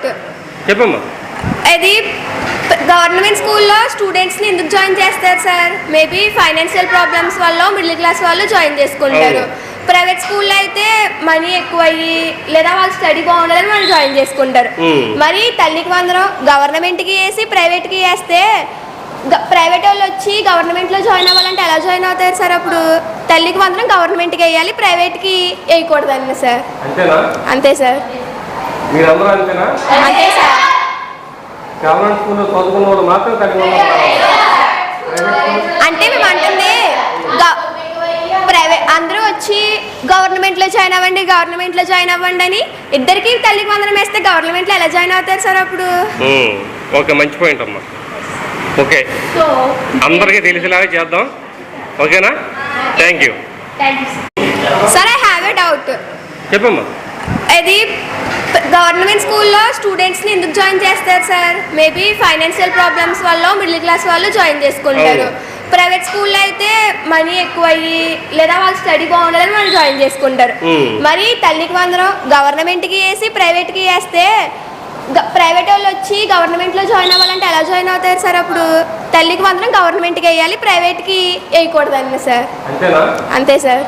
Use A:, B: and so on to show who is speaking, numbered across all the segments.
A: Doubt.
B: చెప్పమ్మా.
A: అది government స్కూల్లో స్టూడెంట్స్ని ఎందుకు జాయిన్ చేస్తారు సార్? మేబీ ఫైనాన్షియల్ ప్రాబ్లమ్స్ వల్ల మిడిల్ క్లాస్ వాళ్ళు జాయిన్ చేసుకుంటారు. ప్రైవేట్ స్కూల్లో అయితే మనీ ఎక్కువ అయ్యి లేదా వాళ్ళ స్టడీ బాగుండాలని వాళ్ళు జాయిన్ చేసుకుంటారు. మరి తల్లికి వందనం గవర్నమెంట్కి వేసి ప్రైవేట్కి వేస్తే ప్రైవేట్ వాళ్ళు వచ్చి గవర్నమెంట్లో జాయిన్ అవ్వాలంటే ఎలా జాయిన్ అవుతారు సార్? అప్పుడు తల్లికి వందనం గవర్నమెంట్కి వేయాలి, ప్రైవేట్కి వేయకూడదండి సార్. అంతే సార్. అంతే సార్. అంటే మేము అంటుంది ప్రైవేట్ అందరూ వచ్చి గవర్నమెంట్లో జాయిన్ అవ్వండి, గవర్నమెంట్లో జాయిన్ అవ్వండి అని ఇద్దరికి తల్లికి వందనం వేస్తే గవర్నమెంట్లో ఎలా జాయిన్ అవుతారు సార్ అప్పుడు?
B: ఓకే, మంచి పాయింట్ అమ్మా. ఓకే, అందరికీ తెలిసేలాగా చేద్దాం. ఓకేనా? Thank you
A: sir. I have a doubt.
B: చెప్పమ్మా.
A: అది గవర్నమెంట్ స్కూల్లో స్టూడెంట్స్ని ఎందుకు జాయిన్ చేస్తారు సార్? మేబీ ఫైనాన్షియల్ ప్రాబ్లమ్స్ వల్ల మిడిల్ క్లాస్ వాళ్ళు జాయిన్ చేసుకుంటారు. ప్రైవేట్ స్కూల్లో అయితే మనీ ఎక్కువ అయ్యి లేదా వాళ్ళ స్టడీ బాగుండాలని వాళ్ళు జాయిన్ చేసుకుంటారు. మరి తల్లికి వందనం గవర్నమెంట్కి వేసి ప్రైవేట్కి వేస్తే ప్రైవేట్ వాళ్ళు వచ్చి గవర్నమెంట్లో జాయిన్ అవ్వాలంటే ఎలా జాయిన్ అవుతారు సార్? అప్పుడు తల్లికి వందనం గవర్నమెంట్కి వేయాలి, ప్రైవేట్కి వేయకూడదండి సార్. అంతే సార్. అంతే సార్.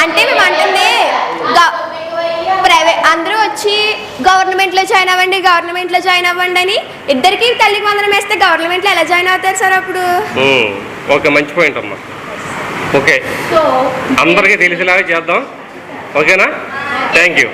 A: అంటే మేము అంటుంది ప్రైవేట్ అందరూ వచ్చి గవర్నమెంట్లో జాయిన్ అవ్వండి, గవర్నమెంట్లో జాయిన్ అవ్వండి అని ఇద్దరికి తల్లికి వందనం వేస్తే గవర్నమెంట్లో ఎలా జాయిన్ అవుతారు సార్ అప్పుడు?
B: ఓకే, మంచి పాయింట్ అమ్మా. ఓకే, అందరికీ తెలిసేలాగా చేద్దాం. ఓకేనా? Thank you.